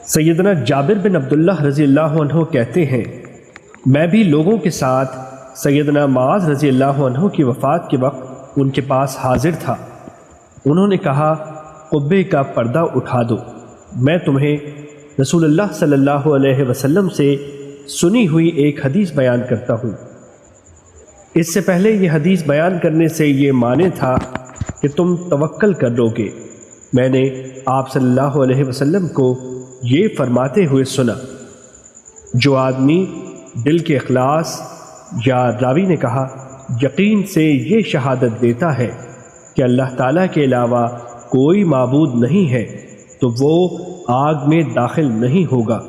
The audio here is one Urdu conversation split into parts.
سیدنا جابر بن عبداللہ رضی اللہ عنہ کہتے ہیں، میں بھی لوگوں کے ساتھ سیدنا معاذ رضی اللہ عنہ کی وفات کے وقت ان کے پاس حاضر تھا۔ انہوں نے کہا، قبے کا پردہ اٹھا دو، میں تمہیں رسول اللہ صلی اللہ علیہ وسلم سے سنی ہوئی ایک حدیث بیان کرتا ہوں۔ اس سے پہلے یہ حدیث بیان کرنے سے یہ معنی تھا کہ تم توکل کر لو گے۔ میں نے آپ صلی اللہ علیہ وسلم کو یہ فرماتے ہوئے سنا، جو آدمی دل کے اخلاص، یا راوی نے کہا یقین سے یہ شہادت دیتا ہے کہ اللہ تعالیٰ کے علاوہ کوئی معبود نہیں ہے تو وہ آگ میں داخل نہیں ہوگا،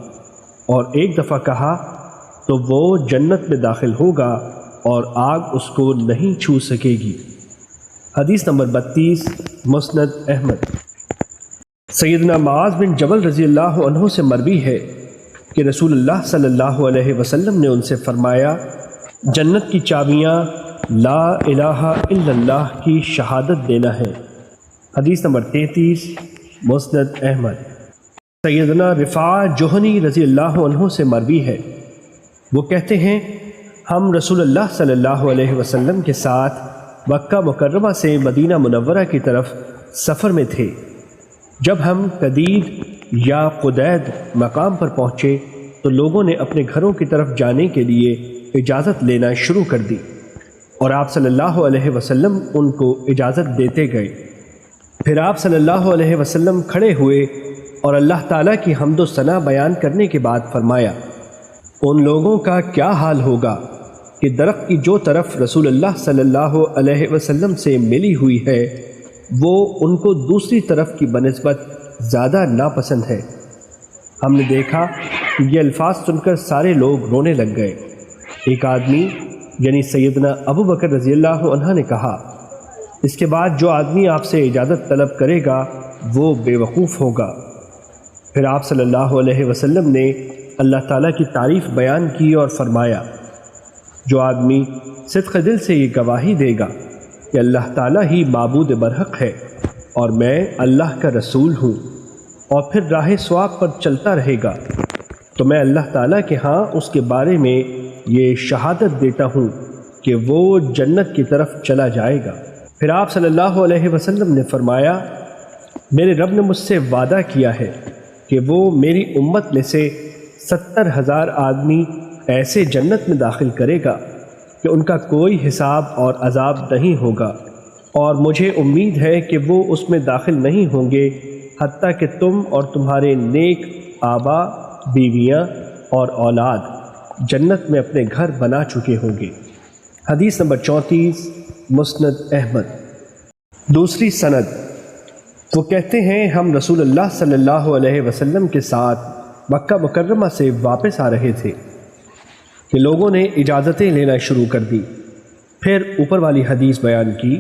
اور ایک دفعہ کہا تو وہ جنت میں داخل ہوگا اور آگ اس کو نہیں چھو سکے گی۔ حدیث نمبر 32، مسند احمد۔ سیدنا معاذ بن جبل رضی اللہ عنہ سے مروی ہے کہ رسول اللہ صلی اللہ علیہ وسلم نے ان سے فرمایا، جنت کی چابیاں لا الہ الا اللہ کی شہادت دینا ہے۔ حدیث نمبر 33، مسند احمد۔ سیدنا رفاع جوہنی رضی اللہ عنہ سے مروی ہے، وہ کہتے ہیں، ہم رسول اللہ صلی اللہ علیہ وسلم کے ساتھ مکہ مکرمہ سے مدینہ منورہ کی طرف سفر میں تھے۔ جب ہم قدید یا قدید مقام پر پہنچے تو لوگوں نے اپنے گھروں کی طرف جانے کے لیے اجازت لینا شروع کر دی، اور آپ صلی اللہ علیہ وسلم ان کو اجازت دیتے گئے۔ پھر آپ صلی اللہ علیہ وسلم کھڑے ہوئے اور اللہ تعالیٰ کی حمد و ثنا بیان کرنے کے بعد فرمایا، ان لوگوں کا کیا حال ہوگا کہ درخت کی جو طرف رسول اللہ صلی اللہ علیہ وسلم سے ملی ہوئی ہے وہ ان کو دوسری طرف کی بنسبت زیادہ ناپسند ہے۔ ہم نے دیکھا کہ یہ الفاظ سن کر سارے لوگ رونے لگ گئے۔ ایک آدمی یعنی سیدنا ابو بکر رضی اللہ عنہ نے کہا، اس کے بعد جو آدمی آپ سے اجازت طلب کرے گا وہ بے وقوف ہوگا۔ پھر آپ صلی اللہ علیہ وسلم نے اللہ تعالیٰ کی تعریف بیان کی اور فرمایا، جو آدمی صدق دل سے یہ گواہی دے گا کہ اللہ تعالیٰ ہی معبود برحق ہے اور میں اللہ کا رسول ہوں، اور پھر راہ صواب پر چلتا رہے گا، تو میں اللہ تعالیٰ کے ہاں اس کے بارے میں یہ شہادت دیتا ہوں کہ وہ جنت کی طرف چلا جائے گا۔ پھر آپ صلی اللہ علیہ وسلم نے فرمایا، میرے رب نے مجھ سے وعدہ کیا ہے کہ وہ میری امت میں سے 70,000 آدمی ایسے جنت میں داخل کرے گا کہ ان کا کوئی حساب اور عذاب نہیں ہوگا، اور مجھے امید ہے کہ وہ اس میں داخل نہیں ہوں گے حتیٰ کہ تم اور تمہارے نیک آبا، بیویاں اور اولاد جنت میں اپنے گھر بنا چکے ہوں گے۔ حدیث نمبر 34، مسند احمد۔ دوسری سند، وہ کہتے ہیں، ہم رسول اللہ صلی اللہ علیہ وسلم کے ساتھ مکہ مکرمہ سے واپس آ رہے تھے کہ لوگوں نے اجازتیں لینا شروع کر دی۔ پھر اوپر والی حدیث بیان کی۔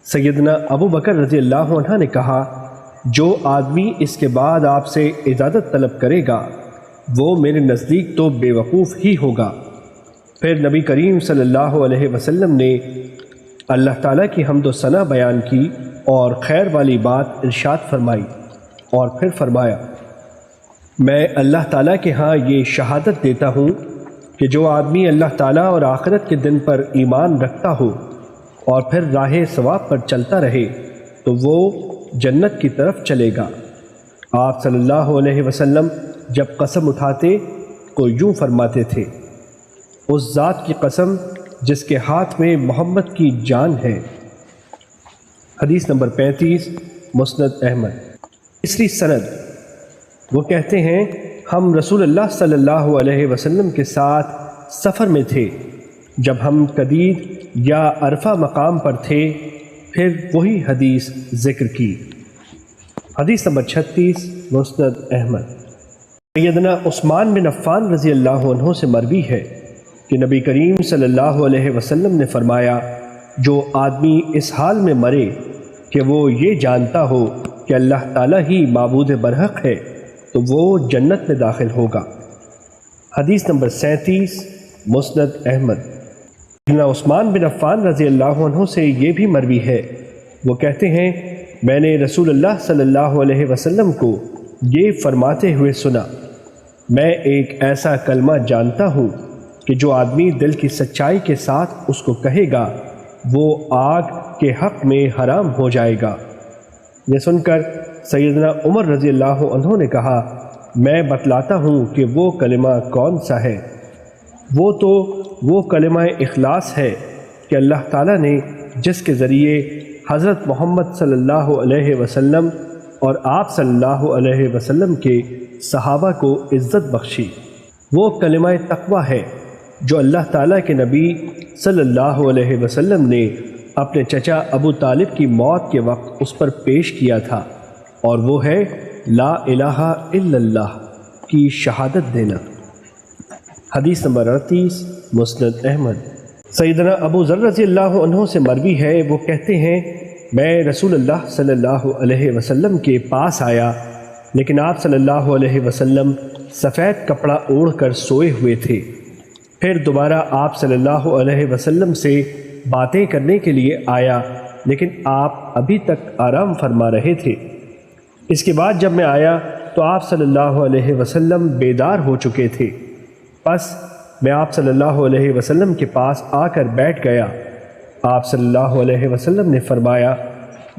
سیدنا ابو بکر رضی اللہ عنہ نے کہا، جو آدمی اس کے بعد آپ سے اجازت طلب کرے گا وہ میرے نزدیک تو بے وقوف ہی ہوگا۔ پھر نبی کریم صلی اللہ علیہ وسلم نے اللہ تعالیٰ کی حمد و ثنا بیان کی اور خیر والی بات ارشاد فرمائی، اور پھر فرمایا، میں اللہ تعالیٰ کے ہاں یہ شہادت دیتا ہوں کہ جو آدمی اللہ تعالیٰ اور آخرت کے دن پر ایمان رکھتا ہو اور پھر راہ ثواب پر چلتا رہے تو وہ جنت کی طرف چلے گا۔ آپ صلی اللہ علیہ وسلم جب قسم اٹھاتے تو یوں فرماتے تھے، اس ذات کی قسم جس کے ہاتھ میں محمد کی جان ہے۔ حدیث نمبر 35، مسند احمد۔ تیسری سند، وہ کہتے ہیں، ہم رسول اللہ صلی اللہ علیہ وسلم کے ساتھ سفر میں تھے جب ہم قدید یا عرفہ مقام پر تھے، پھر وہی حدیث ذکر کی۔ حدیث نمبر 36، مسند احمد۔ سیدنا عثمان بن عفان رضی اللہ عنہ سے مروی ہے کہ نبی کریم صلی اللہ علیہ وسلم نے فرمایا، جو آدمی اس حال میں مرے کہ وہ یہ جانتا ہو کہ اللہ تعالیٰ ہی معبود برحق ہے تو وہ جنت میں داخل ہوگا۔ حدیث نمبر 37، مسند احمد۔ سیدنا عثمان بن عفان رضی اللہ عنہ سے یہ بھی مروی ہے، وہ کہتے ہیں، میں نے رسول اللہ صلی اللہ علیہ وسلم کو یہ فرماتے ہوئے سنا، میں ایک ایسا کلمہ جانتا ہوں کہ جو آدمی دل کی سچائی کے ساتھ اس کو کہے گا وہ آگ کے حق میں حرام ہو جائے گا۔ یہ سن کر سیدنا عمر رضی اللہ عنہ نے کہا، میں بتلاتا ہوں کہ وہ کلمہ کون سا ہے۔ وہ تو وہ کلمہ اخلاص ہے کہ اللہ تعالیٰ نے جس کے ذریعے حضرت محمد صلی اللہ علیہ وسلم اور آپ صلی اللہ علیہ وسلم کے صحابہ کو عزت بخشی۔ وہ کلمہ تقویٰ ہے جو اللہ تعالیٰ کے نبی صلی اللہ علیہ وسلم نے اپنے چچا ابو طالب کی موت کے وقت اس پر پیش کیا تھا، اور وہ ہے لا الہ الا اللہ کی شہادت دینا۔ حدیث نمبر 38 مسند احمد۔ سیدنا ابو ذر رضی اللہ عنہ سے مروی ہے، وہ کہتے ہیں میں رسول اللہ صلی اللہ علیہ وسلم کے پاس آیا، لیکن آپ صلی اللہ علیہ وسلم سفید کپڑا اوڑھ کر سوئے ہوئے تھے۔ پھر دوبارہ آپ صلی اللہ علیہ وسلم سے باتیں کرنے کے لیے آیا، لیکن آپ ابھی تک آرام فرما رہے تھے۔ اس کے بعد جب میں آیا تو آپ صلی اللہ علیہ وسلم بیدار ہو چکے تھے۔ پس میں آپ صلی اللہ علیہ وسلم کے پاس آ کر بیٹھ گیا۔ آپ صلی اللہ علیہ وسلم نے فرمایا،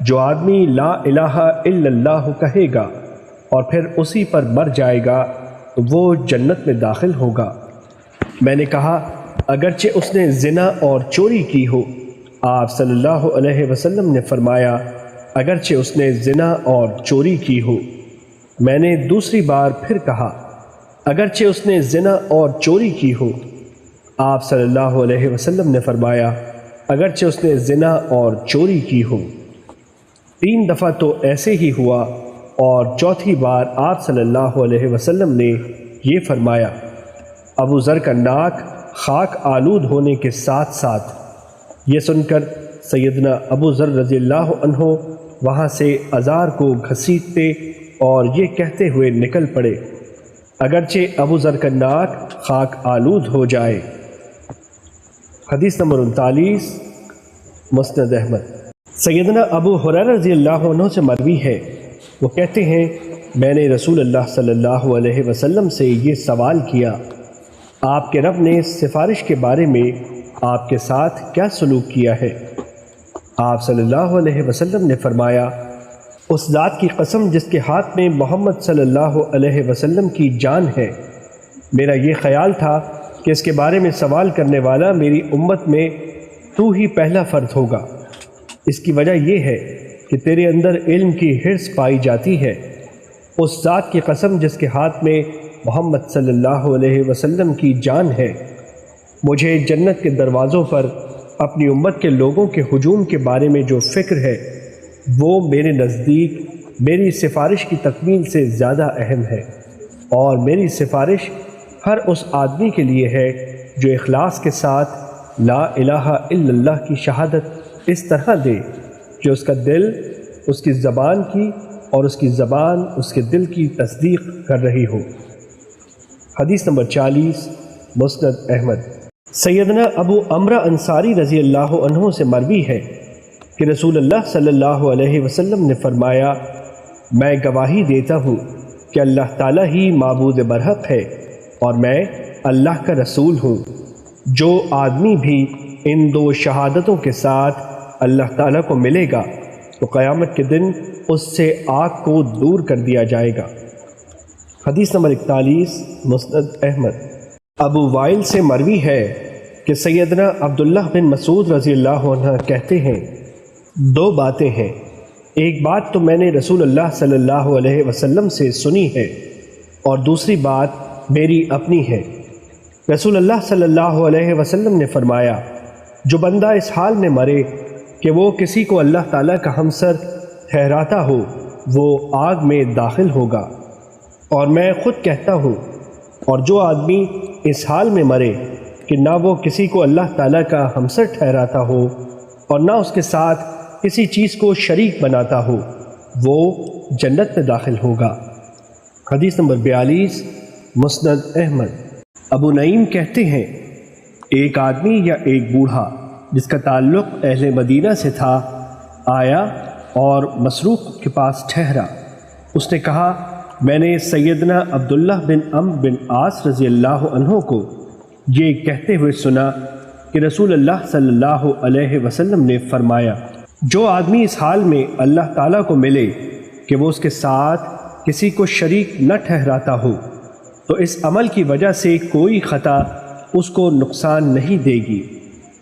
جو آدمی لا الہ الا اللہ کہے گا اور پھر اسی پر مر جائے گا تو وہ جنت میں داخل ہوگا۔ میں نے کہا، اگرچہ اس نے زنا اور چوری کی ہو؟ آپ صلی اللہ علیہ وسلم نے فرمایا، اگرچہ اس نے زنا اور چوری کی ہو۔ میں نے دوسری بار پھر کہا، اگرچہ اس نے زنا اور چوری کی ہو؟ آپ صلی اللہ علیہ وسلم نے فرمایا، اگرچہ اس نے زنا اور چوری کی ہو۔ 3 دفعہ تو ایسے ہی ہوا، اور چوتھی بار آپ صلی اللہ علیہ وسلم نے یہ فرمایا۔ ابو ذر کا ناک خاک آلود ہونے کے ساتھ ساتھ یہ سن کر سیدنا ابو ذر رضی اللہ عنہ وہاں سے ازار کو گھسیٹتے اور یہ کہتے ہوئے نکل پڑے، اگرچہ ابو ذر کا ناک خاک آلود ہو جائے۔ حدیث نمبر 39 مسند احمد۔ سیدنا ابو ہریرہ رضی اللہ عنہ سے مروی ہے، وہ کہتے ہیں میں نے رسول اللہ صلی اللہ علیہ وسلم سے یہ سوال کیا، آپ کے رب نے سفارش کے بارے میں آپ کے ساتھ کیا سلوک کیا ہے؟ آپ صلی اللہ علیہ وسلم نے فرمایا، اس ذات کی قسم جس کے ہاتھ میں محمد صلی اللہ علیہ وسلم کی جان ہے، میرا یہ خیال تھا کہ اس کے بارے میں سوال کرنے والا میری امت میں تو ہی پہلا فرد ہوگا۔ اس کی وجہ یہ ہے کہ تیرے اندر علم کی حرص پائی جاتی ہے۔ اس ذات کی قسم جس کے ہاتھ میں محمد صلی اللہ علیہ وسلم کی جان ہے، مجھے جنت کے دروازوں پر اپنی امت کے لوگوں کے ہجوم کے بارے میں جو فکر ہے وہ میرے نزدیک میری سفارش کی تکمیل سے زیادہ اہم ہے، اور میری سفارش ہر اس آدمی کے لیے ہے جو اخلاص کے ساتھ لا الہ الا اللہ کی شہادت اس طرح دے کہ اس کا دل اس کی زبان کی اور اس کی زبان اس کے دل کی تصدیق کر رہی ہو۔ حدیث نمبر 40 مسند احمد۔ سیدنا ابو عمرہ انصاری رضی اللہ عنہ سے مروی ہے کہ رسول اللہ صلی اللہ علیہ وسلم نے فرمایا، میں گواہی دیتا ہوں کہ اللہ تعالیٰ ہی معبود برحق ہے اور میں اللہ کا رسول ہوں۔ جو آدمی بھی ان 2 شہادتوں کے ساتھ اللہ تعالیٰ کو ملے گا تو قیامت کے دن اس سے آگ کو دور کر دیا جائے گا۔ حدیث نمبر 41 مسند احمد۔ ابو وائل سے مروی ہے کہ سیدنا عبداللہ بن مسعود رضی اللہ عنہ کہتے ہیں، 2 باتیں ہیں، ایک بات تو میں نے رسول اللہ صلی اللہ علیہ وسلم سے سنی ہے اور دوسری بات میری اپنی ہے۔ رسول اللہ صلی اللہ علیہ وسلم نے فرمایا، جو بندہ اس حال میں مرے کہ وہ کسی کو اللہ تعالیٰ کا ہمسر ٹھہراتا ہو وہ آگ میں داخل ہوگا، اور میں خود کہتا ہوں، اور جو آدمی اس حال میں مرے کہ نہ وہ کسی کو اللہ تعالیٰ کا ہمسر ٹھہراتا ہو اور نہ اس کے ساتھ کسی چیز کو شریک بناتا ہو وہ جنت میں داخل ہوگا۔ حدیث نمبر 42 مسند احمد۔ ابو نعیم کہتے ہیں، ایک آدمی یا ایک بوڑھا جس کا تعلق اہل مدینہ سے تھا آیا اور مسروق کے پاس ٹھہرا۔ اس نے کہا، میں نے سیدنا عبداللہ بن عمرو بن عاص رضی اللہ عنہ کو یہ کہتے ہوئے سنا کہ رسول اللہ صلی اللہ علیہ وسلم نے فرمایا، جو آدمی اس حال میں اللہ تعالیٰ کو ملے کہ وہ اس کے ساتھ کسی کو شریک نہ ٹھہراتا ہو، تو اس عمل کی وجہ سے کوئی خطا اس کو نقصان نہیں دے گی۔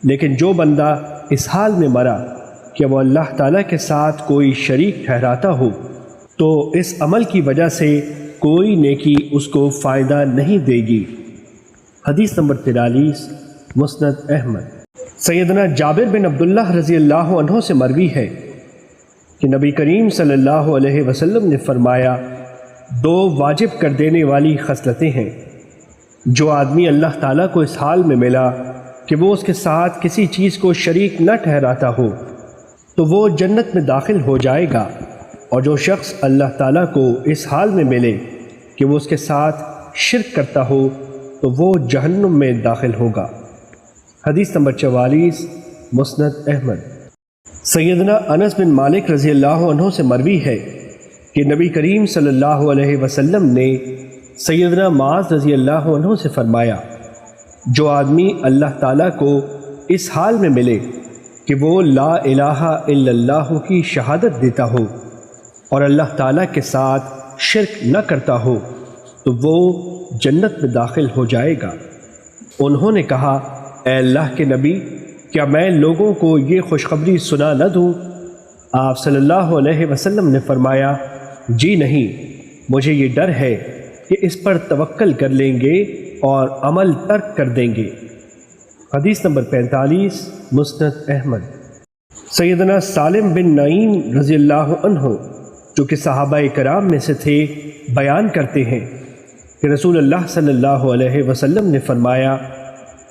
لیکن جو بندہ اس حال میں مرا کہ وہ اللہ تعالیٰ کے ساتھ کوئی شریک ٹھہراتا ہو، تو اس عمل کی وجہ سے کوئی نیکی اس کو فائدہ نہیں دے گی۔ حدیث نمبر 43 مسند احمد۔ سیدنا جابر بن عبداللہ رضی اللہ عنہ سے مروی ہے کہ نبی کریم صلی اللہ علیہ وسلم نے فرمایا، دو واجب کر دینے والی خصلتیں ہیں۔ جو آدمی اللہ تعالیٰ کو اس حال میں ملا کہ وہ اس کے ساتھ کسی چیز کو شریک نہ ٹھہراتا ہو، تو وہ جنت میں داخل ہو جائے گا، اور جو شخص اللہ تعالیٰ کو اس حال میں ملے کہ وہ اس کے ساتھ شرک کرتا ہو تو وہ جہنم میں داخل ہوگا۔ حدیث نمبر 44 مسند احمد۔ سیدنا انس بن مالک رضی اللہ عنہ سے مروی ہے کہ نبی کریم صلی اللہ علیہ وسلم نے سیدنا معاذ رضی اللہ عنہ سے فرمایا، جو آدمی اللہ تعالیٰ کو اس حال میں ملے کہ وہ لا الہ الا اللہ کی شہادت دیتا ہو اور اللہ تعالیٰ کے ساتھ شرک نہ کرتا ہو، تو وہ جنت میں داخل ہو جائے گا۔ انہوں نے کہا، اے اللہ کے نبی، کیا میں لوگوں کو یہ خوشخبری سنا نہ دوں؟ آپ صلی اللہ علیہ وسلم نے فرمایا، جی نہیں، مجھے یہ ڈر ہے کہ اس پر توکل کر لیں گے اور عمل ترک کر دیں گے۔ حدیث نمبر 45 مسند احمد۔ سیدنا سالم بن نعیم رضی اللہ عنہ جو کہ صحابہ کرام میں سے تھے بیان کرتے ہیں کہ رسول اللہ صلی اللہ علیہ وسلم نے فرمایا،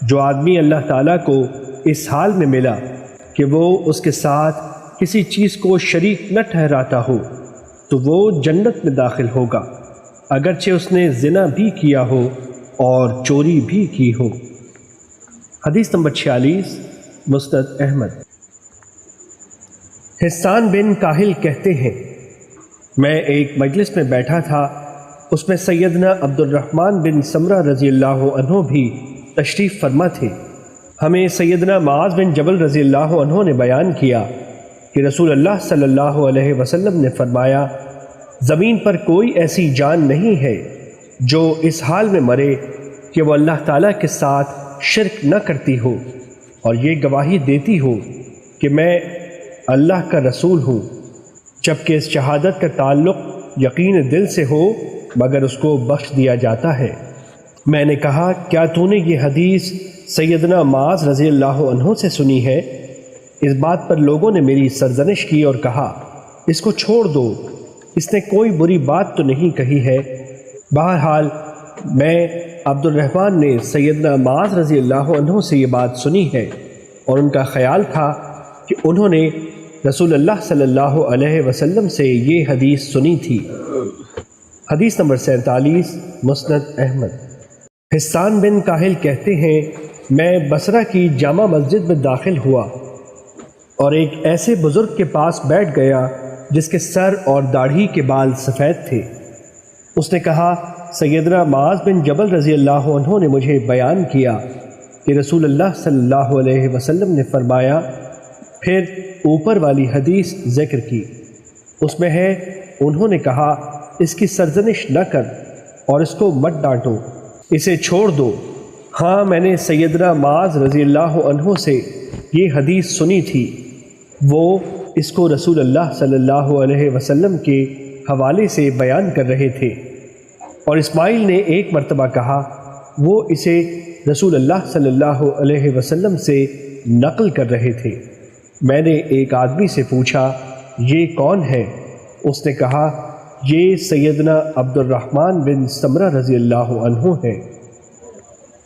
جو آدمی اللہ تعالیٰ کو اس حال میں ملا کہ وہ اس کے ساتھ کسی چیز کو شریک نہ ٹھہراتا ہو، تو وہ جنت میں داخل ہوگا، اگرچہ اس نے زنا بھی کیا ہو اور چوری بھی کی ہو۔ حدیث نمبر 46 مسند احمد۔ حسان بن کاہل کہتے ہیں، میں ایک مجلس میں بیٹھا تھا، اس میں سیدنا عبد الرحمن بن سمرہ رضی اللہ عنہ بھی تشریف فرما تھے۔ ہمیں سیدنا معاذ بن جبل رضی اللہ عنہ نے بیان کیا کہ رسول اللہ صلی اللہ علیہ وسلم نے فرمایا، زمین پر کوئی ایسی جان نہیں ہے جو اس حال میں مرے کہ وہ اللہ تعالیٰ کے ساتھ شرک نہ کرتی ہو اور یہ گواہی دیتی ہو کہ میں اللہ کا رسول ہوں، جبکہ اس شہادت کا تعلق یقین دل سے ہو مگر اس کو بخش دیا جاتا ہے۔ میں نے کہا، کیا تو نے یہ حدیث سیدنا معاذ رضی اللہ عنہ سے سنی ہے؟ اس بات پر لوگوں نے میری سرزنش کی اور کہا، اس کو چھوڑ دو، اس نے کوئی بری بات تو نہیں کہی ہے۔ بہرحال میں عبد الرحمن نے سیدنا معاذ رضی اللہ عنہ سے یہ بات سنی ہے، اور ان کا خیال تھا کہ انہوں نے رسول اللہ صلی اللہ علیہ وسلم سے یہ حدیث سنی تھی۔ حدیث نمبر 47 مسند احمد۔ حسان بن کاہل کہتے ہیں، میں بصرہ کی جامع مسجد میں داخل ہوا اور ایک ایسے بزرگ کے پاس بیٹھ گیا جس کے سر اور داڑھی کے بال سفید تھے۔ اس نے کہا، سیدنا معاذ بن جبل رضی اللہ عنہ نے مجھے بیان کیا کہ رسول اللہ صلی اللہ علیہ وسلم نے فرمایا، پھر اوپر والی حدیث ذکر کی۔ اس میں ہے، انہوں نے کہا، اس کی سرزنش نہ کر اور اس کو مت ڈانٹو، اسے چھوڑ دو۔ ہاں، میں نے سیدنا معاذ رضی اللہ عنہ سے یہ حدیث سنی تھی، وہ اس کو رسول اللہ صلی اللہ علیہ وسلم کے حوالے سے بیان کر رہے تھے، اور اسماعیل نے ایک مرتبہ کہا، وہ اسے رسول اللہ صلی اللہ علیہ وسلم سے نقل کر رہے تھے۔ میں نے ایک آدمی سے پوچھا، یہ کون ہے؟ اس نے کہا، یہ سیدنا عبد الرحمن بن سمرہ رضی اللہ عنہ ہے۔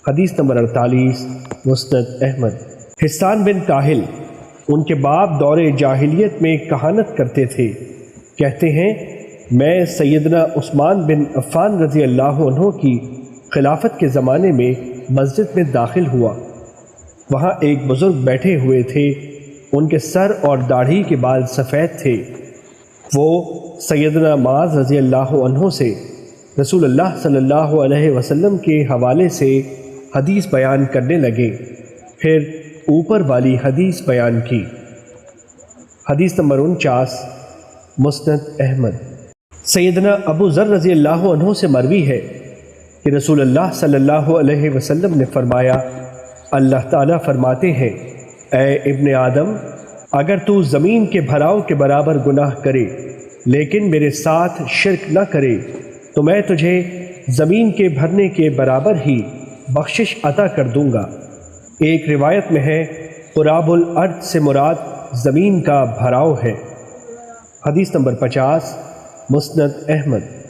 حدیث نمبر 48 مسند احمد۔ حسان بن کاہل، ان کے باپ دور جاہلیت میں کہانت کرتے تھے، کہتے ہیں، میں سیدنا عثمان بن عفان رضی اللہ عنہ کی خلافت کے زمانے میں مسجد میں داخل ہوا۔ وہاں ایک بزرگ بیٹھے ہوئے تھے، ان کے سر اور داڑھی کے بال سفید تھے۔ وہ سیدنا معاذ رضی اللہ عنہ سے رسول اللہ صلی اللہ علیہ وسلم کے حوالے سے حدیث بیان کرنے لگے، پھر اوپر والی حدیث بیان کی۔ حدیث نمبر 49 مسند احمد۔ سیدنا ابو ذر رضی اللہ عنہ سے مروی ہے کہ رسول اللہ صلی اللہ علیہ وسلم نے فرمایا، اللہ تعالیٰ فرماتے ہیں، اے ابن آدم، اگر تو زمین کے بھراؤ کے برابر گناہ کرے لیکن میرے ساتھ شرک نہ کرے تو میں تجھے زمین کے بھرنے کے برابر ہی بخشش عطا کر دوں گا۔ ایک روایت میں ہے قراب الارض سے مراد زمین کا بھراؤ ہے۔ حدیث نمبر 50 مسند احمد۔